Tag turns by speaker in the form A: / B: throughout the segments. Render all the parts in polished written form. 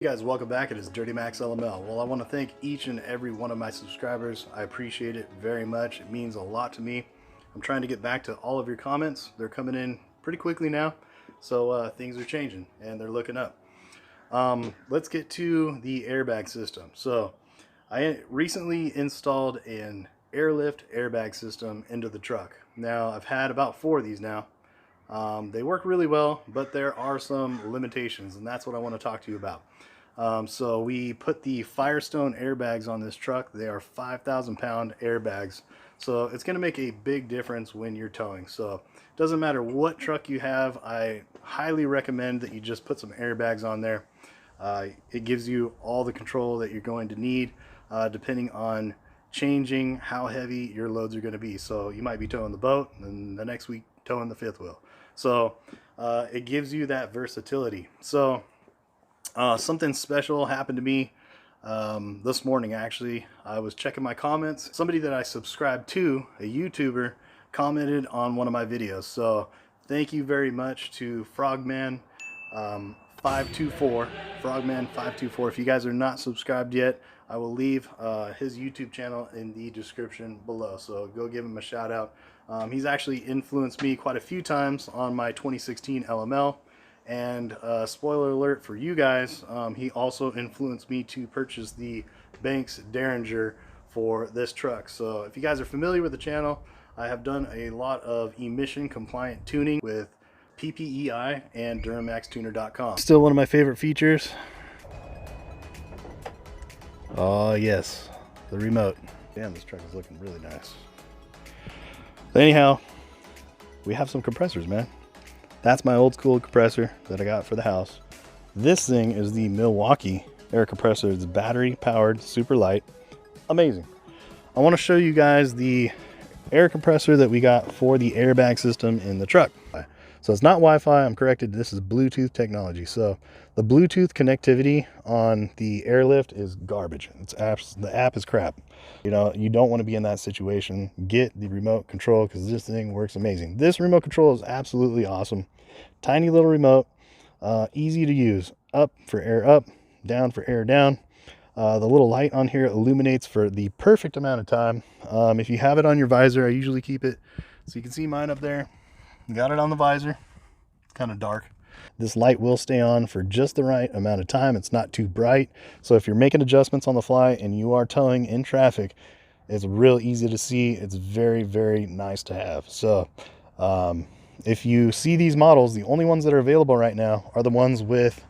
A: Hey guys, welcome back. It is Dirty Max LML. Well, I want to thank each and every one of my subscribers. I appreciate it very much. It means a lot to me. I'm trying to get back to all of your comments. They're coming in pretty quickly now, so things are changing and they're looking up. Let's get to the airbag system. So I recently installed an Airlift airbag system into the truck. Now I've had about 4 of these now. They work really well, but there are some limitations, and that's what I want to talk to you about. So we put the Firestone airbags on this truck. They are 5,000 pound airbags. So it's going to make a big difference when you're towing. So it doesn't matter what truck you have. I highly recommend that you just put some airbags on there. It gives you all the control that you're going to need, depending on changing how heavy your loads are going to be. So you might be towing the boat and the next week towing the fifth wheel. So it gives you that versatility. So something special happened to me this morning. Actually, I was checking my comments. Somebody that I subscribed to, a YouTuber, commented on one of my videos. So thank you very much to Frogman524, Frogman524. If you guys are not subscribed yet, I will leave his YouTube channel in the description below. So go give him a shout out. He's actually influenced me quite a few times on my 2016 LML. And spoiler alert for you guys, he also influenced me to purchase the Banks Derringer for this truck. So if you guys are familiar with the channel, I have done a lot of emission compliant tuning with PPEI and DuramaxTuner.com. Still one of my favorite features. Oh yes, the remote. Damn, this truck is looking really nice. Anyhow, we have some compressors, man. That's my old school compressor that I got for the house. This thing is the Milwaukee Air Compressor. It's battery powered, super light, amazing. I want to show you guys the air compressor that we got for the airbag system in the truck. So it's not Wi-Fi, I'm corrected, this is Bluetooth technology. So the Bluetooth connectivity on the Airlift is garbage. The app is crap. You know, you don't want to be in that situation. Get the remote control because this thing works amazing. This remote control is absolutely awesome. Tiny little remote, easy to use. Up for air up, down for air down. The little light on here illuminates for the perfect amount of time. If you have it on your visor, I usually keep it so you can see mine up there. Got it on the visor. It's kind of dark. This light will stay on for just the right amount of time. It's not too bright. So if you're making adjustments on the fly and you are towing in traffic, it's real easy to see. It's very, very nice to have. So if you see these models, the only ones that are available right now are the ones with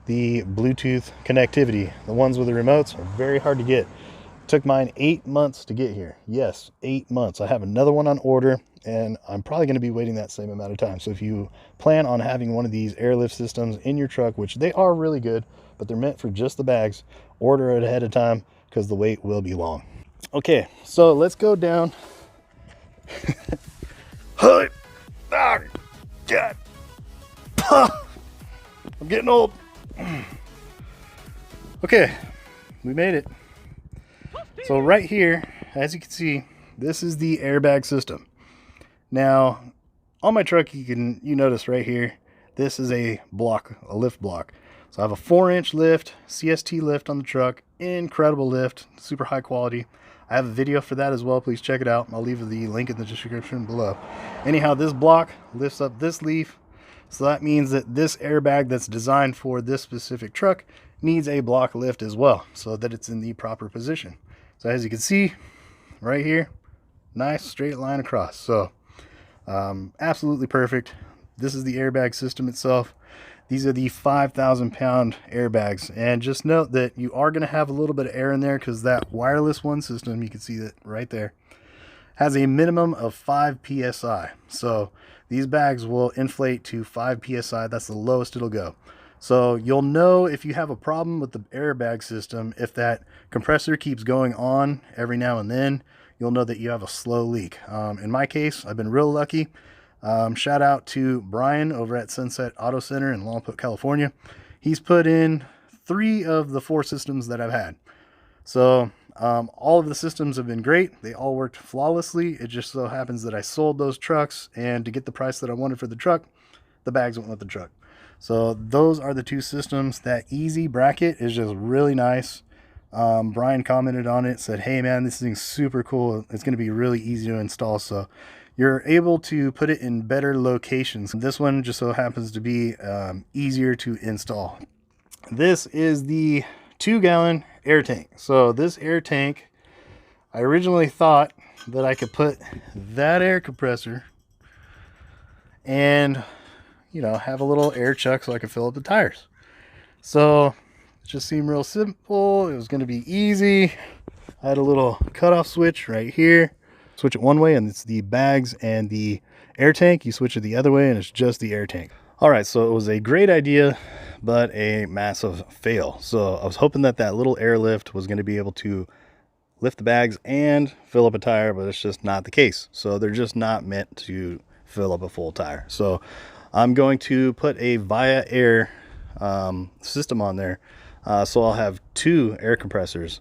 A: the Bluetooth connectivity. The ones with the remotes are very hard to get. It took mine 8 months to get here. Yes, 8 months. I have another one on order, and I'm probably going to be waiting that same amount of time. So if you plan on having one of these airlift systems in your truck, which they are really good, but they're meant for just the bags, order it ahead of time because the wait will be long. Okay, so let's go down. God. I'm getting old. Okay, we made it. So right here, as you can see, this is the airbag system. Now, on my truck, you notice right here, this is a lift block. So I have a 4-inch lift, CST lift on the truck, incredible lift, super high quality. I have a video for that as well. Please check it out. I'll leave the link in the description below. Anyhow, this block lifts up this leaf. So that means that this airbag that's designed for this specific truck needs a block lift as well, so that it's in the proper position. So as you can see right here, nice straight line across. So absolutely perfect. This is the airbag system itself. These are the 5,000 pound airbags, and just note that you are going to have a little bit of air in there because that wireless one system, you can see that right there, has a minimum of 5 psi. So these bags will inflate to 5 psi. That's the lowest it'll go. So you'll know if you have a problem with the airbag system, if that compressor keeps going on every now and then, you'll know that you have a slow leak. In my case, I've been real lucky. Shout out to Brian over at Sunset Auto Center in Lompoc, California. He's put in 3 of the 4 systems that I've had. So all of the systems have been great. They all worked flawlessly. It just so happens that I sold those trucks, and to get the price that I wanted for the truck, the bags went with the truck. So those are the two systems. That easy bracket is just really nice. Brian commented on it, said, hey man, this thing's super cool. It's going to be really easy to install. So you're able to put it in better locations. This one just so happens to be easier to install. This is the 2-gallon air tank. So this air tank, I originally thought that I could put that air compressor and, you know, have a little air chuck so I could fill up the tires. So it just seemed real simple. It was going to be easy. I had a little cutoff switch right here. Switch it one way and it's the bags and the air tank. You switch it the other way and it's just the air tank. All right, so it was a great idea, but a massive fail. So I was hoping that that little airlift was going to be able to lift the bags and fill up a tire, but it's just not the case. So they're just not meant to fill up a full tire. So I'm going to put a via air system on there. So I'll have 2 air compressors.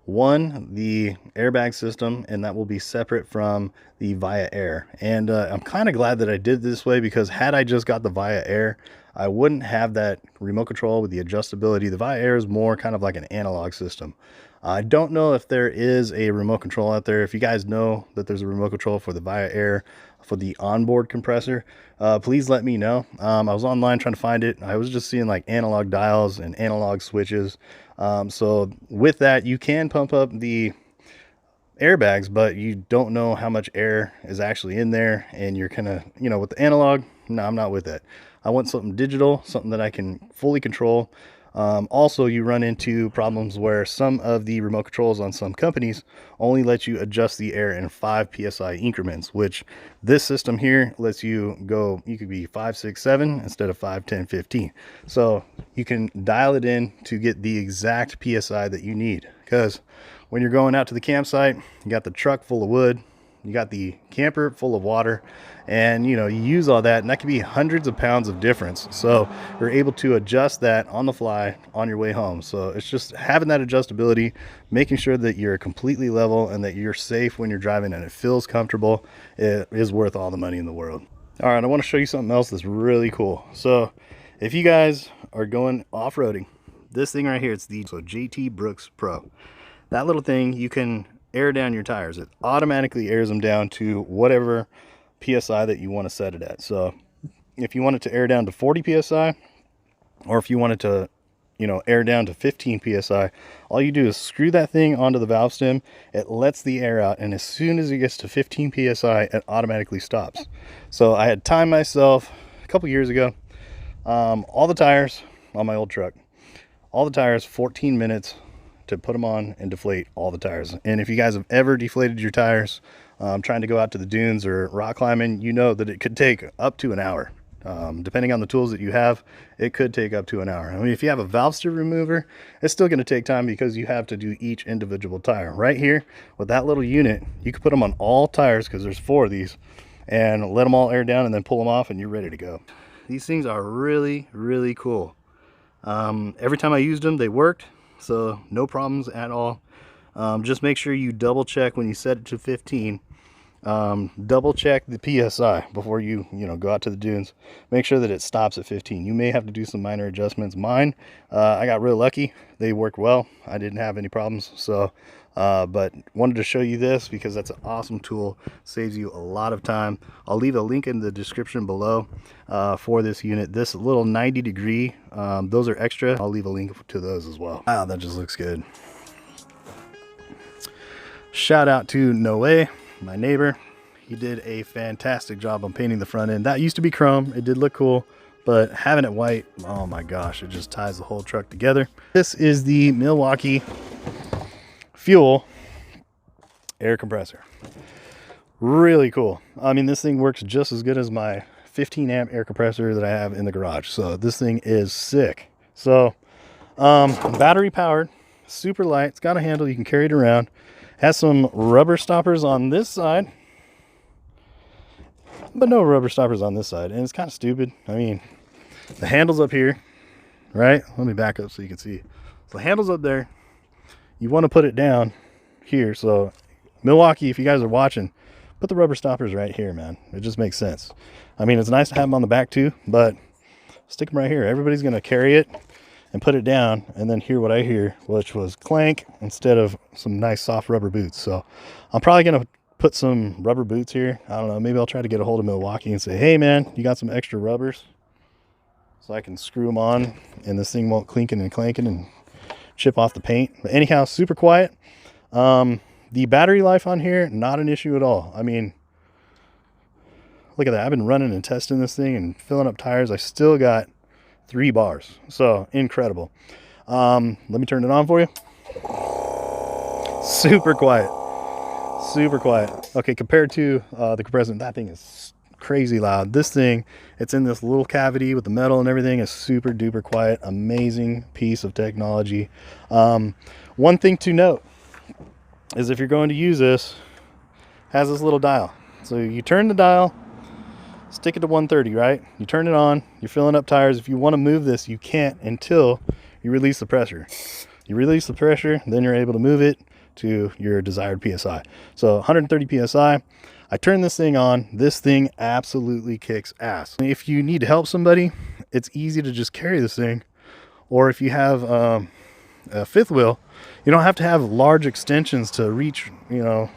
A: One, the airbag system, and that will be separate from the via air. And I'm kind of glad that I did this way, because had I just got the via air, I wouldn't have that remote control with the adjustability. The via air is more kind of like an analog system. I don't know if there is a remote control out there. If you guys know that there's a remote control for the via air for the onboard compressor, please let me know. I was online trying to find it. I was just seeing like analog dials and analog switches. So with that, you can pump up the airbags, but you don't know how much air is actually in there, and you're kind of, you know, with the analog, no, I'm not with that. I want something digital, something that I can fully control. Also, you run into problems where some of the remote controls on some companies only let you adjust the air in 5 psi increments, which this system here lets you go, you could be 5, 6, 7 instead of 5, 10, 15. So you can dial it in to get the exact psi that you need, because when you're going out to the campsite, you got the truck full of wood, you got the camper full of water, and you know, you use all that, and that can be hundreds of pounds of difference. So you're able to adjust that on the fly on your way home. So it's just having that adjustability, making sure that you're completely level and that you're safe when you're driving and it feels comfortable. It is worth all the money in the world. All right, I want to show you something else that's really cool. So if you guys are going off-roading, this thing right here, it's the JT Brooks Pro. That little thing, you can air down your tires. It automatically airs them down to whatever psi that you want to set it at. So if you want it to air down to 40 psi, or if you want it to, you know, air down to 15 psi, all you do is screw that thing onto the valve stem. It lets the air out, and as soon as it gets to 15 psi, it automatically stops. So I had timed myself a couple years ago, all the tires on my old truck, all the tires, 14 minutes to put them on and deflate all the tires. And if you guys have ever deflated your tires trying to go out to the dunes or rock climbing, you know that it could take up to an hour. Depending on the tools that you have, it could take up to an hour. I mean, if you have a valve stem remover, it's still going to take time, because you have to do each individual tire. Right here with that little unit, you can put them on all tires, because there's 4 of these, and let them all air down and then pull them off, and you're ready to go. These things are really, really cool. Every time I used them, they worked. So no problems at all. Just make sure you double check when you set it to 15. Double check the psi before you go out to the dunes. Make sure that it stops at 15. You may have to do some minor adjustments. Mine, I got real lucky. They worked well. I didn't have any problems. So but wanted to show you this because that's an awesome tool. Saves you a lot of time. I'll leave a link in the description below for this unit. This little 90-degree, those are extra. I'll leave a link to those as well. Wow, that just looks good. Shout out to Noe, my neighbor. He did a fantastic job on painting the front end. That used to be chrome. It did look cool, but having it white, oh my gosh, it just ties the whole truck together. This is the Milwaukee Fuel air compressor. Really cool. I mean, this thing works just as good as my 15 amp air compressor that I have in the garage. So this thing is sick. So battery powered, super light. It's got a handle, you can carry it around. Has some rubber stoppers on this side, but no rubber stoppers on this side. And it's kind of stupid. I mean, the handle's up here, right? Let me back up so you can see. So the handle's up there. You want to put it down here. So Milwaukee, if you guys are watching, put the rubber stoppers right here, man. It just makes sense. I mean, it's nice to have them on the back too, but stick them right here. Everybody's gonna carry it and put it down and then hear what I hear, which was clank instead of some nice soft rubber boots. So I'm probably gonna put some rubber boots here. I don't know, maybe I'll try to get a hold of Milwaukee and say, hey man, you got some extra rubbers? So I can screw them on and this thing won't clinking and clanking and chip off the paint. But anyhow, super quiet. The battery life on here, not an issue at all. I mean, look at that. I've been running and testing this thing and filling up tires. I still got 3 bars. So incredible. Let me turn it on for you. Super quiet. Super quiet. Okay, compared to the compressor, that thing is crazy loud. This thing, it's in this little cavity with the metal and everything, is super duper quiet. Amazing piece of technology. One thing to note is if you're going to use this, has this little dial. So you turn the dial, stick it to 130, right? You turn it on, you're filling up tires. If you want to move this, you can't until you release the pressure. You release the pressure, then you're able to move it to your desired PSI. So 130 PSI. I turn this thing on. This thing absolutely kicks ass. If you need to help somebody, it's easy to just carry this thing. Or if you have a fifth wheel, you don't have to have large extensions to reach, you know,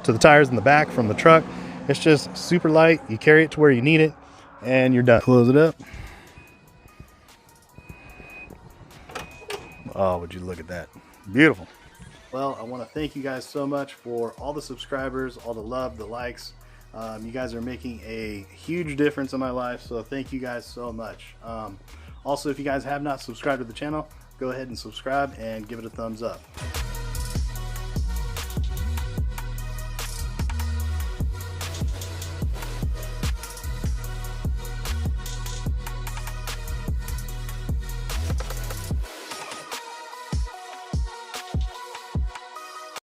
A: to the tires in the back from the truck. It's just super light. You carry it to where you need it and you're done. Close it up. Oh, would you look at that? Beautiful. Well, I want to thank you guys so much for all the subscribers, all the love, the likes. You guys are making a huge difference in my life, so thank you guys so much. Also, if you guys have not subscribed to the channel, go ahead and subscribe and give it a thumbs up.